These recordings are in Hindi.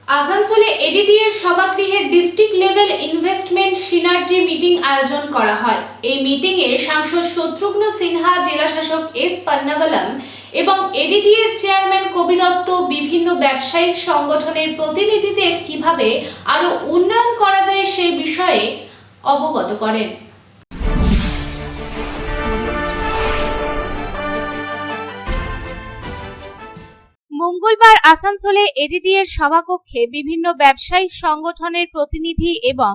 আসানসোলে এডিডিএর সভাগৃহে district level investment synergy meeting আয়োজন করা হয়। এই মিটিংয়ে সাংসদ শত্রুঘ্ন সিনহা, জেলাশাসক এস পান্নাবালাম এবং এডিডিএর চেয়ারম্যান কবি দত্ত বিভিন্ন ব্যবসায়িক সংগঠনের প্রতিনিধিদের কিভাবে আরও উন্নয়ন করা যায় সেই বিষয়ে অবগত করেন। মঙ্গলবার আসানসোলে এডিডিএর সভাকক্ষে বিভিন্ন ব্যবসায়িক সংগঠনের প্রতিনিধি এবং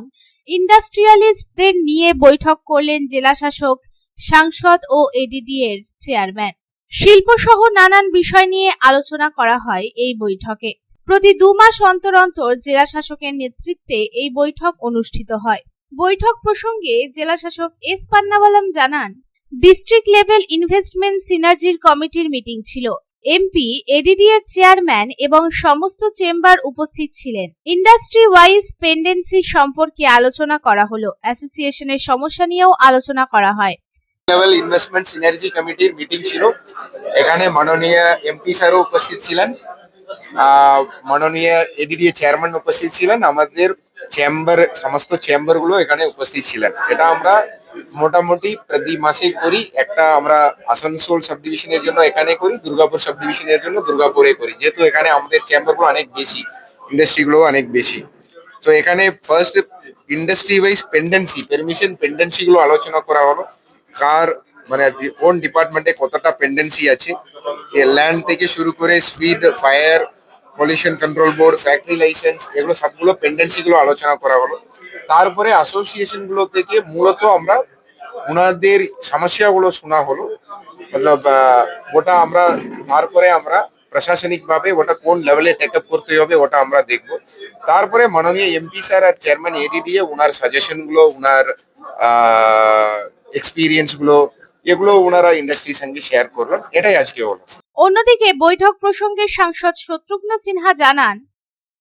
ইন্ডাস্ট্রিয়ালিস্টদের নিয়ে বৈঠক করলেন জেলাশাসক, সাংসদ ও এডিডিএর চেয়ারম্যান। শিল্পসহ নানান বিষয় নিয়ে আলোচনা করা হয় এই বৈঠকে। প্রতি 2 মাস অন্তর অন্তর জেলাশাসকের নেতৃত্বে এই বৈঠক অনুষ্ঠিত হয়। বৈঠক প্রসঙ্গে জেলাশাসক এস পান্নাবালাম জানান, ডিস্ট্রিক্ট লেভেল ইনভেস্টমেন্ট সিনার্জির কমিটির মিটিং ছিল। এমপি, এডিডিএর চেয়ারম্যান এবং সমস্ত চেম্বার উপস্থিত ছিলেন। ইন্ডাস্ট্রি ওয়াইজ পেন্ডেন্সি সম্পর্কে আলোচনা করা হলো। অ্যাসোসিয়েশনের সমস্যা নিয়েও আলোচনা করা হয়। লেভেল ইনভেস্টমেন্ট সিনার্জি কমিটির মিটিং ছিল। এখানে মাননীয় এমপি স্যারও উপস্থিত ছিলেন, মাননীয় এডিডিএ চেয়ারম্যান উপস্থিত ছিলেন, আমাদের চেম্বার সমস্ত চেম্বারগুলো এখানে উপস্থিত ছিলেন। এটা আমরা মোটামুটি প্রতি মাসে করি। একটা আমরা আসানসোল সাব ডিভিশনের জন্য এখানে করি, দুর্গাপুর সাব ডিভিশনের জন্য দুর্গাপুরে করি, যেহেতু এখানে আমাদের চেম্বারগুলো অনেক বেশি, ইন্ডাস্ট্রিগুলো অনেক বেশি। তো এখানে ফার্স্ট ইন্ডাস্ট্রি ওয়াইজ পেন্ডেন্সি, পারমিশন পেন্ডেন্সি গুলো আলোচনা করা হলো। কার মানে কোন ডিপার্টমেন্টে কতটা পেন্ডেন্সি আছে, ল্যান্ড থেকে শুরু করে speed, fire, pollution control board, factory licence, এগুলো সবগুলো পেন্ডেন্সি গুলো আলোচনা করা হলো। তারপরে অ্যাসোসিয়েশন গুলো থেকে মূলত আমরা ওনাদের সমস্যাগুলো শোনা হলো, মতলব ওটা আমরা তারপরে আমরা প্রশাসনিক ভাবে ওটা কোন লেভেলে টেক আপ করতে হবে ওটা আমরা দেখবো। তারপরে মাননীয় এমপি স্যার আর চেয়ারম্যান এডিডিএ ওনার সাজেশন গুলো, ওনার এক্সপিরিয়েন্স গুলো, এগুলো ওনারা ইন্ডাস্ট্রির সঙ্গে শেয়ার করবেন। এটাই আজকে হলো। অন্যদিকে বৈঠক প্রসঙ্গে সাংসদ শত্রুঘ্ন সিনহা জানান,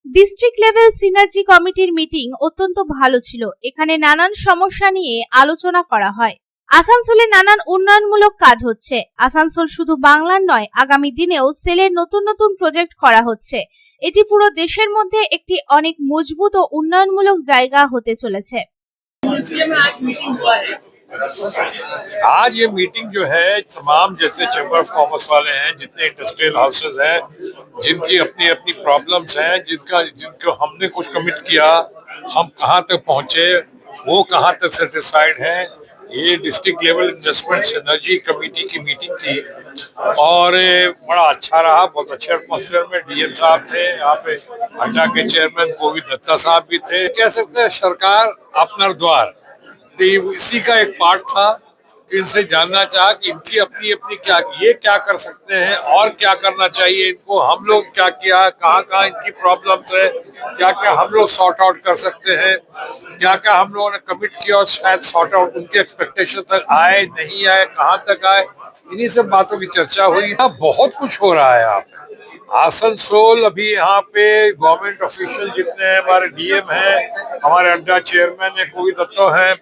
ডিস্ট্রিক্ট লেভেল সিনার্জি কমিটির মিটিং অত্যন্ত ভালো ছিল। এখানে নানান সমস্যা নিয়ে আলোচনা করা হয়। আসানসোলে নানান উন্নয়নমূলক কাজ হচ্ছে। আসানসোল শুধু বাংলার নয়, আগামী দিনেও সেলের নতুন নতুন প্রজেক্ট করা হচ্ছে। এটি পুরো দেশের মধ্যে একটি অনেক মজবুত ও উন্নয়নমূলক জায়গা হতে চলেছে। आज ये मीटिंग जो है तमाम जितने चैम्बर ऑफ कॉमर्स वाले हैं, जितने इंडस्ट्रियल हाउसेज हैं, जिनकी अपनी अपनी प्रॉब्लम्स हैं, जिनको हमने कुछ कमिट किया, हम कहाँ तक पहुंचे, वो कहाँ तक सेटिस्फाइड हैं, ये district level investment synergy committee की मीटिंग थी और बड़ा अच्छा रहा। बहुत अच्छे एटमॉस्फेयर में डीएम साहब थे, यहाँ पे अड्डा के चेयरमैन कोविद दत्ता साहब भी थे। कह सकते हैं सरकार अपना द्वार, इसी का एक पार्ट था। इनसे जानना चाहा कि इनकी अपनी अपनी क्या, ये क्या कर सकते हैं और क्या करना चाहिए इनको, हम लोग क्या किया, कहाँ कहाँ इनकी प्रॉब्लम्स है, क्या क्या हम लोग सॉर्ट आउट कर सकते हैं, क्या क्या हम लोगों ने कमिट किया और शायद सॉर्ट आउट उनके एक्सपेक्टेशन तक आए नहीं आए, कहाँ तक आए, इन्हीं सब बातों की चर्चा हुई। यहाँ बहुत कुछ हो रहा है। आप आसनसोल अभी यहाँ पे गवर्नमेंट ऑफिशियल जितने हैं, हमारे डीएम हैं, हमारे अड्डा चेयरमैन है कोविद दत्ता हैं,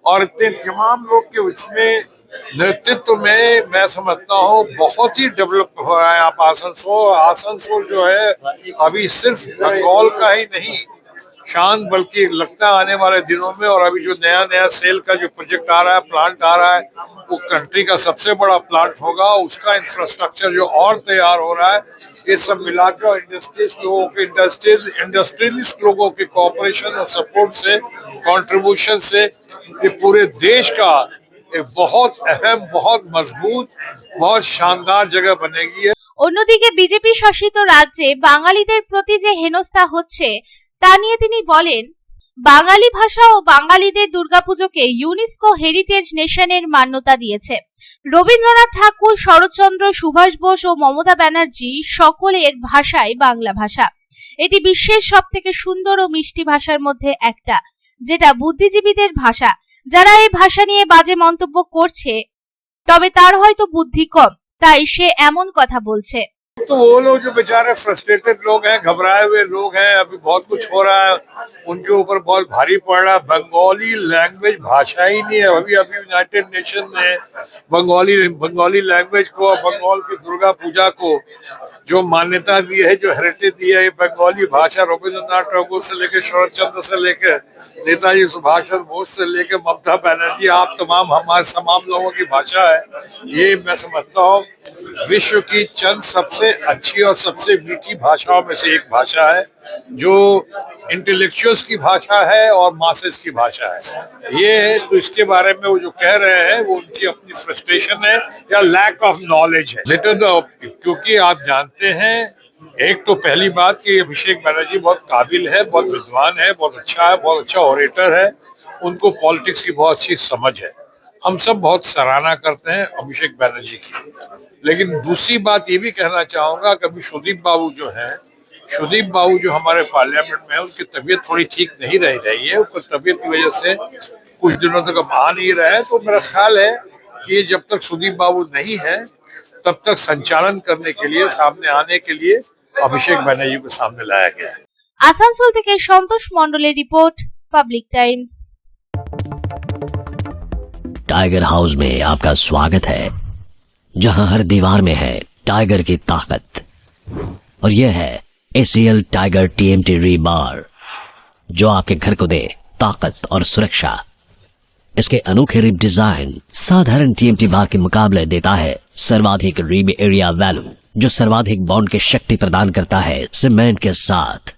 और इतने तमाम लोग के उसमें नेतृत्व में मैं समझता हूँ बहुत ही डेवलप हो रहा है। आप आसनसोल जो है अभी सिर्फ बंगाल का ही नहीं शान, बल्कि लगता है आने वाले दिनों में, और अभी जो नया नया सेल का जो प्रोजेक्ट आ रहा है, प्लांट आ रहा है, वो कंट्री का सबसे बड़ा प्लांट होगा। उसका इंफ्रास्ट्रक्चर जो और तैयार हो रहा है, ये सब मिलाकर इंडस्ट्रियलिस्ट लोगों के कोऑपरेशन और सपोर्ट से, कंट्रीब्यूशन से ये पूरे देश का एक बहुत अहम, बहुत मजबूत, बहुत शानदार जगह बनेगी। অন্যদিকে বিজেপি শাসিত রাজ্যে বাঙালিদের প্রতি যে হেনস্থা হচ্ছে তা নিয়ে তিনি বলেন, বাঙালি ভাষা ও বাঙালিদের দুর্গাপুজোকে ইউনেস্কো হেরিটেজ নেশনের মান্যতা দিয়েছে। রবীন্দ্রনাথ ঠাকুর, শরৎচন্দ্র, সুভাষ বোস ও মমতা ব্যানার্জি সকলের ভাষাই বাংলা ভাষা। এটি বিশ্বের সবথেকে সুন্দর ও মিষ্টি ভাষার মধ্যে একটা, যেটা বুদ্ধিজীবীদের ভাষা। যারা এই ভাষা নিয়ে বাজে মন্তব্য করছে, তবে তার হয়তো বুদ্ধি কম, তাই সে এমন কথা বলছে। तो वो लोग जो बेचारे फ्रस्ट्रेटेड लोग हैं, घबराए हुए लोग हैं, अभी बहुत कुछ हो रहा है, उनके ऊपर बहुत भारी पड़ रहा है। बंगाली लैंग्वेज भाषा ही नहीं है। अभी यूनाइटेड नेशन ने बंगाली लैंग्वेज को, बंगाल की दुर्गा पूजा को जो मान्यता दी है, जो हेरिटेज दी है, ये बंगाली भाषा रविंद्रनाथ टैगोर से लेकर शरद चंद्र से लेकर नेताजी सुभाष चंद्र बोस से लेकर ममता बनर्जी, आप तमाम हमारे तमाम लोगों की भाषा है। ये मैं समझता हूँ विश्व की चंद सबसे अच्छी और सबसे मीठी भाषाओं में से एक भाषा है, जो इंटेलेक्चुअल्स की भाषा है और मासेस की भाषा है। ये है, तो इसके बारे में वो जो कह रहे हैं वो उनकी अपनी फ्रस्ट्रेशन है या लैक ऑफ नॉलेज है। क्योंकि आप जानते हैं, एक तो पहली बात कि अभिषेक बनर्जी बहुत काबिल है, बहुत विद्वान है, बहुत अच्छा ऑरेटर है, उनको पॉलिटिक्स की बहुत अच्छी समझ है। हम सब बहुत सराहना करते हैं अभिषेक बनर्जी की। लेकिन दूसरी बात ये भी कहना चाहूंगा, कभी सुदीप बाबू जो हमारे पार्लियामेंट में है, उनकी तबीयत थोड़ी ठीक नहीं रह रही है। उनकी तबीयत की वजह से कुछ दिनों तक अब आ नहीं रहा है। तो मेरा ख्याल है कि जब तक सुदीप बाबू नहीं है तब तक संचालन करने के लिए, सामने आने के लिए अभिषेक बनर्जी को सामने लाया गया है। আসানসোল থেকে সন্তোষ মণ্ডলের report, public Times. Tiger house में आपका स्वागत है, जहां हर दीवार में है टाइगर की ताकत। और यह है ACL टाइगर TMT रीबार, जो आपके घर को दे ताकत और सुरक्षा। इसके अनोखे रिब डिजाइन साधारण TMT बार के मुकाबले देता है सर्वाधिक रिब एरिया वैल्यू, जो सर्वाधिक बॉन्ड की शक्ति प्रदान करता है सीमेंट के साथ।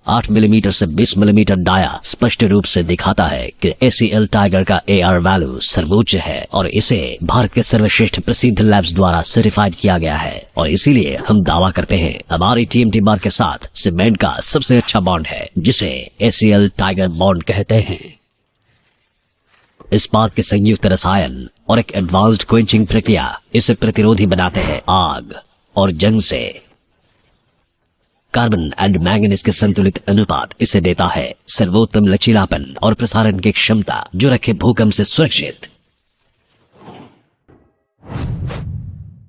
8 मिलीमीटर से 20 मिलीमीटर डाया स्पष्ट रूप से दिखाता है कि ACL टाइगर का AR वैल्यू सर्वोच्च है और इसे भारत के सर्वश्रेष्ठ प्रसिद्ध लैब्स द्वारा सर्टिफाइड किया गया है। और इसीलिए हम दावा करते हैं हमारी TMT बार के साथ सीमेंट का सबसे अच्छा बॉन्ड है, जिसे ACL टाइगर बॉन्ड कहते हैं। इस्पात के संयुक्त रसायन और एक एडवांस्ड क्वेंचिंग प्रक्रिया इसे प्रतिरोधी बनाते हैं आग और जंग से। कार्बन एंड मैंगनीज के संतुलित अनुपात इसे देता है सर्वोत्तम लचीलापन और प्रसारण की क्षमता, जो रखे भूकंप से सुरक्षित।